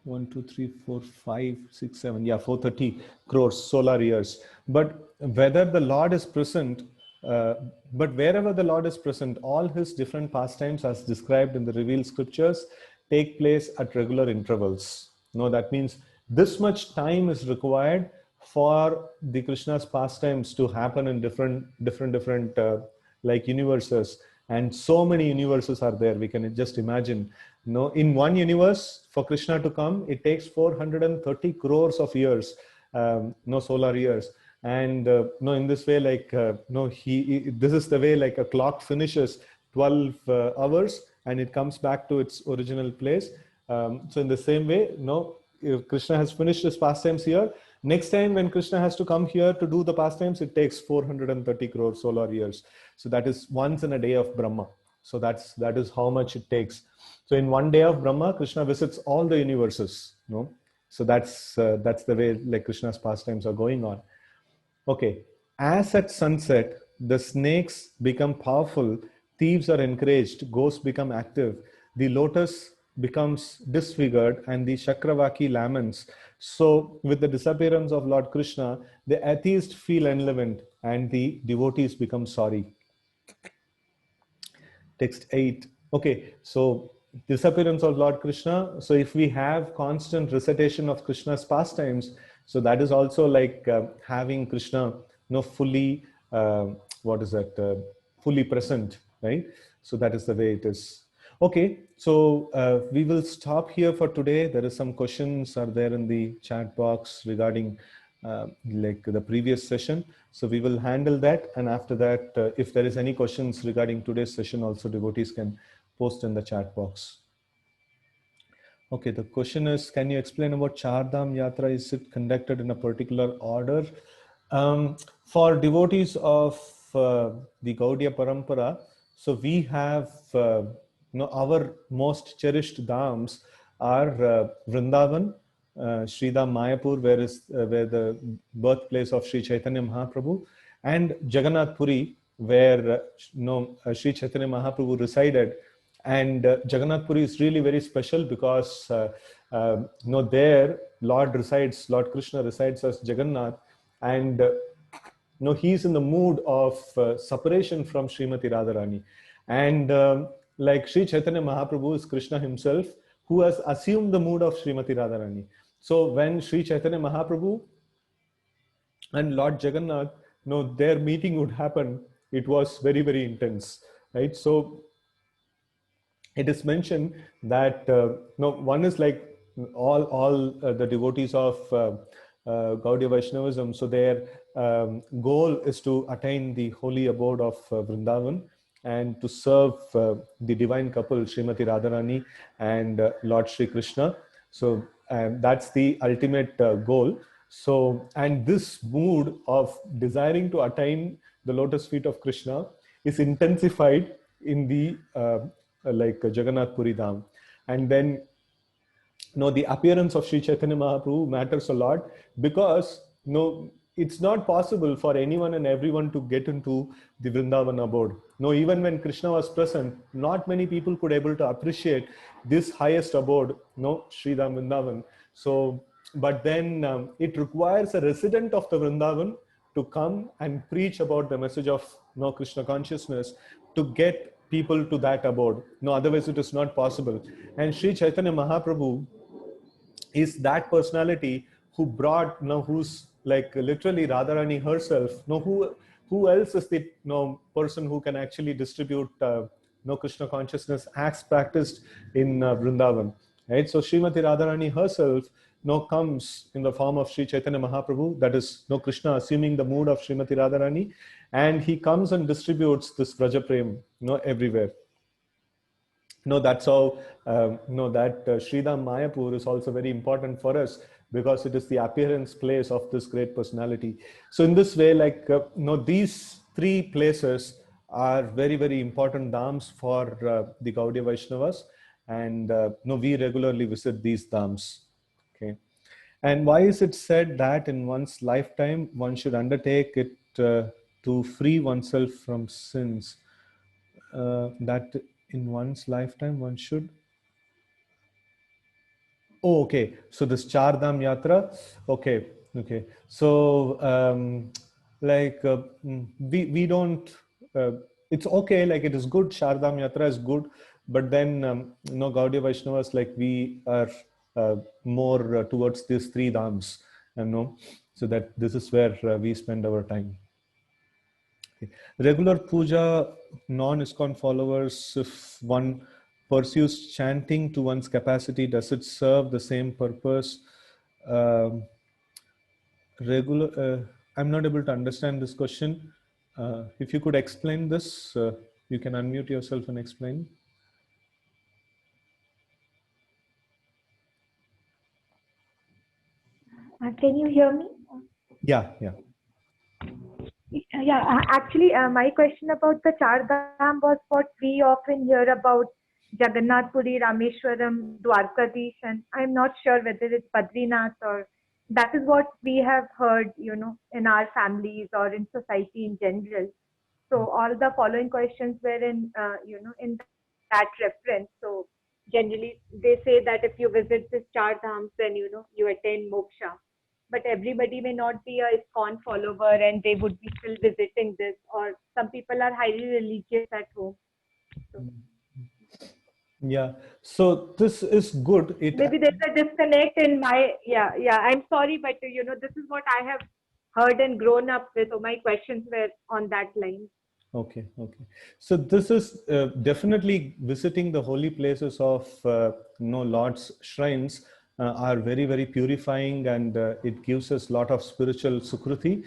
1, 2, 3, 4, 5, 6, 7, yeah, 430 crores solar years. But whether the Lord is present, uh, but wherever the Lord is present, all his different pastimes, as described in the revealed scriptures, take place at regular intervals. No, that means this much time is required for the Krishna's pastimes to happen in different like universes, and so many universes are there. We can just imagine, no, in one universe for Krishna to come, it takes 430 crores of years, no, solar years. And no, in this way, like no, this is the way like a clock finishes 12 hours and it comes back to its original place. So in the same way, no, if Krishna has finished his pastimes here, next time when Krishna has to come here to do the pastimes, it takes 430 crore solar years. So that is once in a day of Brahma. So that is how much it takes. So in one day of Brahma, Krishna visits all the universes. No, so that's the way like Krishna's pastimes are going on. Okay, as at sunset, the snakes become powerful, thieves are encouraged, ghosts become active, the lotus becomes disfigured, and the Chakravaki laments. So, with the disappearance of Lord Krishna, the atheists feel enlivened and the devotees become sorry. Text 8. Okay, so disappearance of Lord Krishna. So if we have constant recitation of Krishna's pastimes, so that is also like having Krishna, fully, what is that, fully present, right? So that is the way it is. Okay, so we will stop here for today. There is some questions are there in the chat box regarding like the previous session. So we will handle that. And after that, if there is any questions regarding today's session, also devotees can post in the chat box. Okay, the question is, can you explain about Char Dham Yatra? Is it conducted in a particular order? For devotees of the Gaudiya Parampara, so we have, our most cherished dhams are Vrindavan, Sridham Mayapur, where the birthplace of Sri Chaitanya Mahaprabhu, and Jagannath Puri, where Sri Chaitanya Mahaprabhu resided. And Jagannath Puri is really very special because there Lord Krishna resides as Jagannath, and he's in the mood of separation from Srimati Radharani. And like Sri Chaitanya Mahaprabhu is Krishna himself, who has assumed the mood of Srimati Radharani. So when Sri Chaitanya Mahaprabhu and Lord Jagannath, their meeting would happen, it was very, very intense, right? So it is mentioned that one is like all the devotees of Gaudiya Vaishnavism. So their goal is to attain the holy abode of Vrindavan and to serve the divine couple Srimati Radharani and Lord Sri Krishna. So that's the ultimate goal. So, and this mood of desiring to attain the lotus feet of Krishna is intensified in the like Jagannath Puri Dham. And then the appearance of Sri Chaitanya Mahaprabhu matters a lot, because it's not possible for anyone and everyone to get into the Vrindavan abode. No, even when Krishna was present, not many people could able to appreciate this highest abode, Sri Dham Vrindavan. So, but then it requires a resident of the Vrindavan to come and preach about the message of Krishna consciousness to get people to that abode. No, otherwise it is not possible. And Sri Chaitanya Mahaprabhu is that personality who brought, who's like literally Radharani herself. Who else is the person who can actually distribute Krishna consciousness as practiced in Vrindavan, right? So Srimati Radharani herself comes in the form of Sri Chaitanya Mahaprabhu, that is Krishna assuming the mood of Srimati Radharani, and he comes and distributes this Vraja Prem everywhere. That's how that Sridham Mayapur is also very important for us, because it is the appearance place of this great personality. So in this way, like these three places are very, very important dhams for the Gaudiya Vaishnavas, and we regularly visit these dhams. Okay. And why is it said that in one's lifetime one should undertake it to free oneself from sins? That in one's lifetime one should. Oh, okay. So this Char Dham Yatra. Okay. Okay. So we don't. Uh, it's okay. Like it is good. Char Dham Yatra is good, but then Gaudiya Vaishnavas, like we are more towards these three dhams. So that this is where we spend our time. Okay. Regular puja, non-ISKCON followers, if one pursues chanting to one's capacity, does it serve the same purpose? Um, regular, I'm not able to understand this question. If you could explain this, you can unmute yourself and explain. Can you hear me? Yeah, yeah. Yeah, actually, my question about the Char Dham was what we often hear about Jagannath Puri, Rameshwaram, Dwarkadish, and I'm not sure whether it's Badrinath or that is what we have heard, in our families or in society in general. So all the following questions were in that reference. So generally they say that if you visit this Char Dhams, then you attain moksha. But everybody may not be a ISKCON follower and they would be still visiting this, or some people are highly religious at home. So Yeah. So this is good. It maybe there's a disconnect in my, yeah. I'm sorry, but this is what I have heard and grown up with. So my questions were on that line. Okay, okay. So this is definitely visiting the holy places of Lord's shrines are very, very purifying, and it gives us a lot of spiritual sukruti.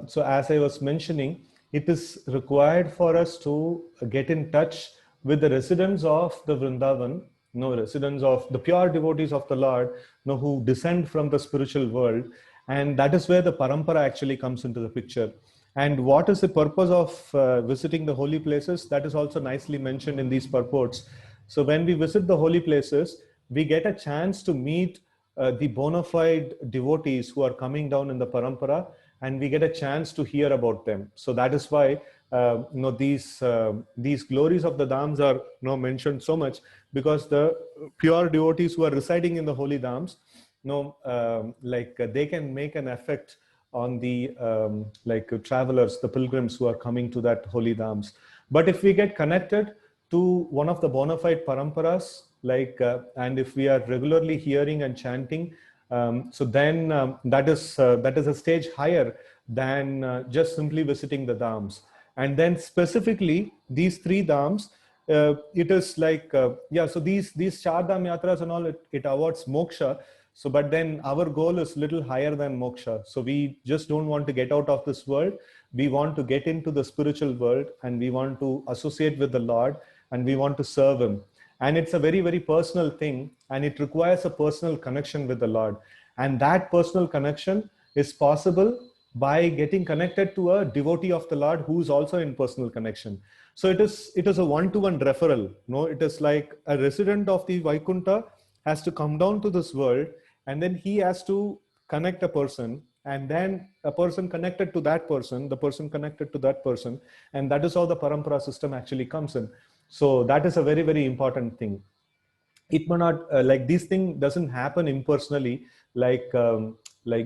So as I was mentioning, it is required for us to get in touch with the residents of the Vrindavan, residents of the pure devotees of the Lord, who descend from the spiritual world, and that is where the parampara actually comes into the picture. And what is the purpose of visiting the holy places? That is also nicely mentioned in these purports. So when we visit the holy places, we get a chance to meet the bona fide devotees who are coming down in the parampara, and we get a chance to hear about them. So that is why these glories of the dhams are mentioned so much, because the pure devotees who are residing in the holy dhams, they can make an effect on the travelers, the pilgrims who are coming to that holy dhams. But if we get connected to one of the bona fide paramparas, and if we are regularly hearing and chanting, so then that is a stage higher than just simply visiting the dhams. And then specifically these three dhams, it is so these Char Dham Yatras and all, it awards moksha. So, but then our goal is little higher than moksha. So we just don't want to get out of this world. We want to get into the spiritual world, and we want to associate with the Lord, and we want to serve Him. And it's a very, very personal thing, and it requires a personal connection with the Lord. And that personal connection is possible by getting connected to a devotee of the Lord who is also in personal connection. So it is a one-to-one referral. It is like a resident of the Vaikuntha has to come down to this world, and then he has to connect a person, and then a person connected to that person, the person connected to that person, and that is how the parampara system actually comes in. So that is a very, very important thing. It may not this thing doesn't happen impersonally, like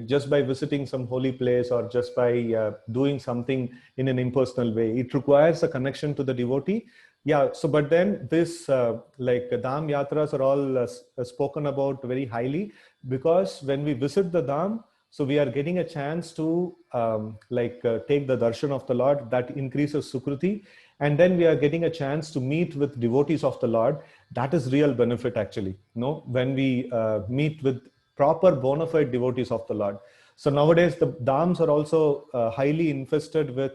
just by visiting some holy place, or just by doing something in an impersonal way. It requires a connection to the devotee. Yeah. So but then this dham yatras are all spoken about very highly, because when we visit the dham, so we are getting a chance to take the darshan of the Lord. That increases sukruti, and then we are getting a chance to meet with devotees of the Lord. That is real benefit actually. When we meet with proper bona fide devotees of the Lord. So nowadays the dhams are also highly infested with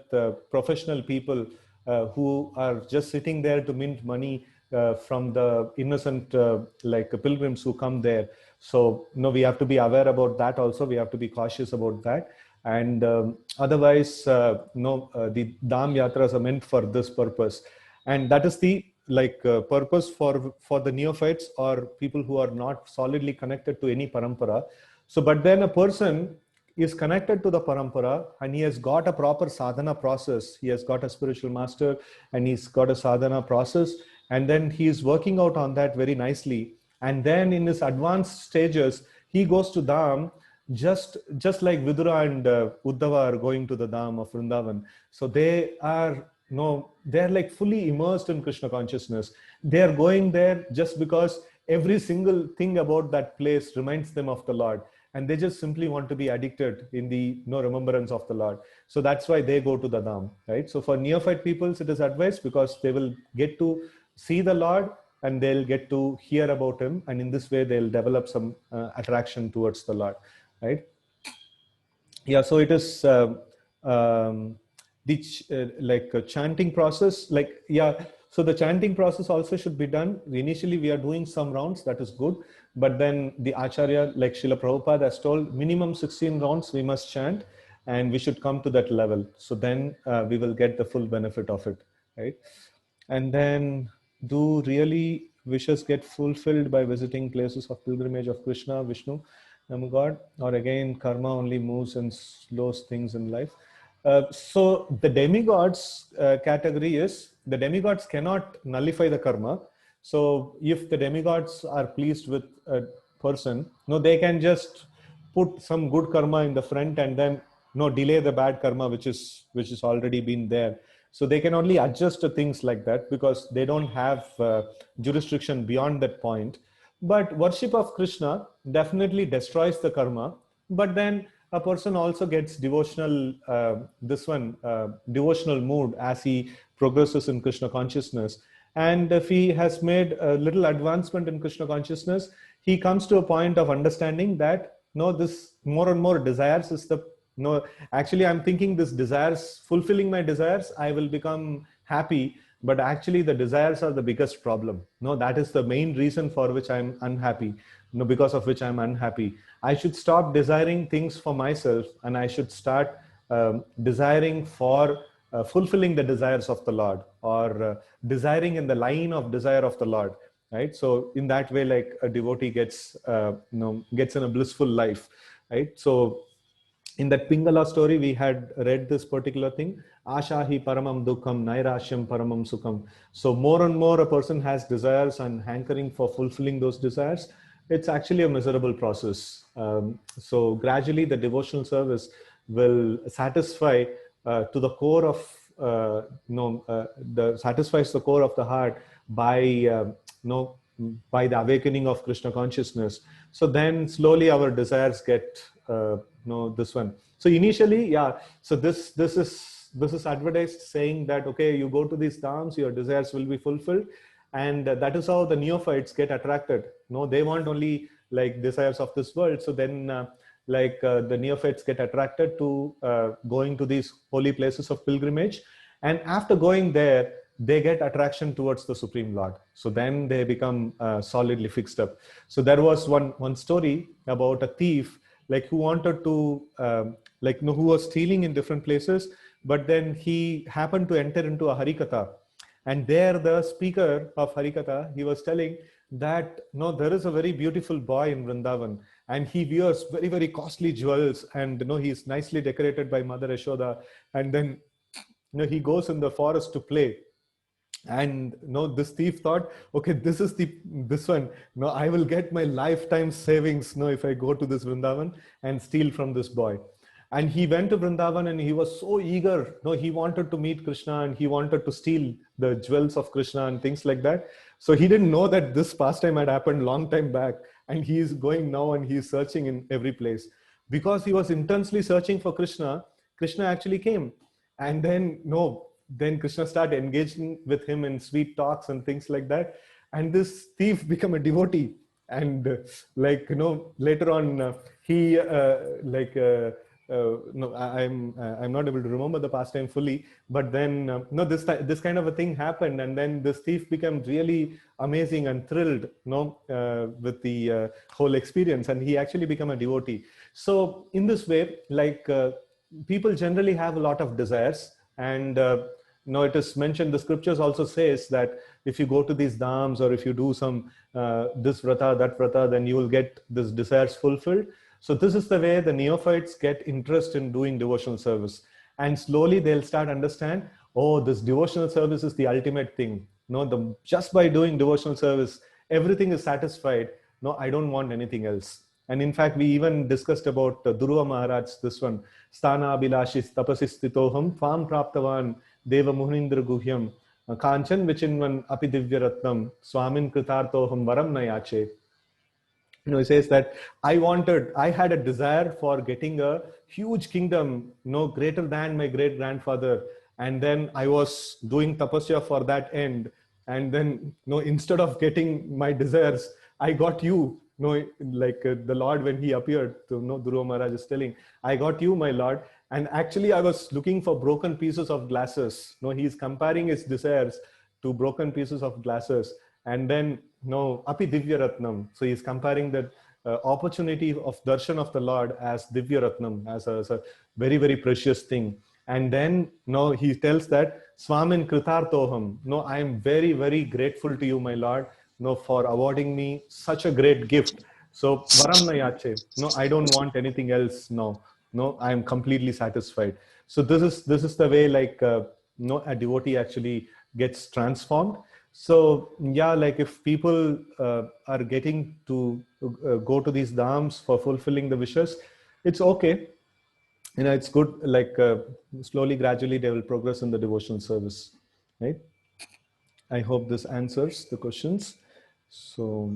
professional people who are just sitting there to mint money from the innocent pilgrims who come there. So we have to be aware about that also. We have to be cautious about that. And otherwise, the dham yatras are meant for this purpose, and that is the purpose for the neophytes or people who are not solidly connected to any parampara. So, but then a person is connected to the parampara, and he has got a proper sadhana process. He has got a spiritual master, and he's got a sadhana process, and then he is working out on that very nicely. And then in his advanced stages, he goes to Dham, just like Vidura and Uddhava are going to the Dham of Vrindavan. So they are, no, they're like fully immersed in Krishna consciousness. They are going there just because every single thing about that place reminds them of the Lord. And they just simply want to be addicted in the remembrance of the Lord. So that's why they go to the Dham, right? So for neophyte peoples, it is advised because they will get to see the Lord and they'll get to hear about him. And in this way, they'll develop some attraction towards the Lord, right? Yeah, so it is like a chanting process, like, yeah. So the chanting process also should be done. Initially, we are doing some rounds, that is good. But then the Acharya, like Srila Prabhupada has told, minimum 16 rounds we must chant, and we should come to that level. So then we will get the full benefit of it, right? And then, do really wishes get fulfilled by visiting places of pilgrimage of Krishna, Vishnu, God, or again, karma only moves and slows things in life? So the demigods category is, the demigods cannot nullify the karma. So if the demigods are pleased with a person, they can just put some good karma in the front and then delay the bad karma which is already been there. So they can only adjust to things like that because they don't have jurisdiction beyond that point. But worship of Krishna definitely destroys the karma. But then a person also gets devotional, devotional mood as he progresses in Krishna consciousness. And if he has made a little advancement in Krishna consciousness, he comes to a point of understanding that this more and more desires is the actually I'm thinking this desires, fulfilling my desires, I will become happy. But actually the desires are the biggest problem. That is the main reason for which I'm unhappy. Because of which I'm unhappy. I should stop desiring things for myself and I should start desiring for fulfilling the desires of the Lord, or desiring in the line of desire of the Lord, right? So in that way, like a devotee gets in a blissful life, right? So in that Pingala story, we had read this particular thing, Ashahi paramam dukkam, nairashyam paramam sukham. So more and more a person has desires and hankering for fulfilling those desires. It's actually a miserable process. So gradually the devotional service will satisfy to the core of, satisfies the core of the heart by, by the awakening of Krishna consciousness. So then slowly our desires get, this one. So initially, yeah. So this is advertised saying that, okay, you go to these dhams, your desires will be fulfilled. And that is how the neophytes get attracted. They want only like desires of this world. So then the neophytes get attracted to going to these holy places of pilgrimage. And after going there, they get attraction towards the Supreme Lord. So then they become solidly fixed up. So there was one story about a thief, like who wanted to, who was stealing in different places, but then he happened to enter into a Harikatha. And there the speaker of Harikatha, he was telling that, there is a very beautiful boy in Vrindavan and he wears very, very costly jewels and, he's nicely decorated by Mother Yashoda. And then, he goes in the forest to play. And this thief thought, okay, this one. I will get my lifetime savings, if I go to this Vrindavan and steal from this boy. And he went to Vrindavan and he was so eager. He wanted to meet Krishna and he wanted to steal the jewels of Krishna and things like that. So he didn't know that this pastime had happened long time back. And he is going now and he's searching in every place. Because he was intensely searching for Krishna, Krishna actually came. And then, then Krishna started engaging with him in sweet talks and things like that. And this thief became a devotee. And later on, he I'm not able to remember the pastime fully, but then this kind of a thing happened, and then this thief became really amazing and thrilled, with the whole experience, and he actually became a devotee. So in this way, people generally have a lot of desires, and it is mentioned. The scriptures also says that if you go to these dhams or if you do some this vrata, that vrata, then you will get this desires fulfilled. So this is the way the neophytes get interest in doing devotional service. And slowly they'll start understand, oh, this devotional service is the ultimate thing. Just by doing devotional service, everything is satisfied. No, I don't want anything else. And in fact, we even discussed about Dhruva Maharaj, this one, Sthana Abhilashis Tapasistitoham Tvam Praptavan Deva Muhnindra Guhyam Kanchan Vichinvan Api Divya Ratnam Swamin Kritartoham Varam Nayache. He says that I had a desire for getting a huge kingdom, greater than my great grandfather. And then I was doing tapasya for that end. And then, instead of getting my desires, I got you, the Lord, when he appeared to, Dhruva Maharaj is telling, I got you, my Lord. And actually, I was looking for broken pieces of glasses. He's comparing his desires to broken pieces of glasses. And then, Api Divya Ratnam. So he's comparing that opportunity of darshan of the Lord as Divya Ratnam, as a very, very precious thing. And then, he tells that Swamin Kritartoham. I am very, very grateful to you, my Lord, for awarding me such a great gift. So Varam Nayache. I don't want anything else. No, I am completely satisfied. So this is the way, like, a devotee actually gets transformed. So yeah, like if people are getting to go to these dhams for fulfilling the wishes, it's okay. It's good. Like slowly, gradually, they will progress in the devotional service, right? I hope this answers the questions. So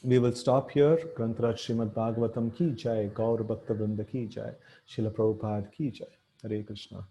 we will stop here. Grantaraj Srimad Bhagavatam ki jai, Gaur Bhakta Vrinda ki jai, Srila Prabhupada ki jai. Hare Krishna.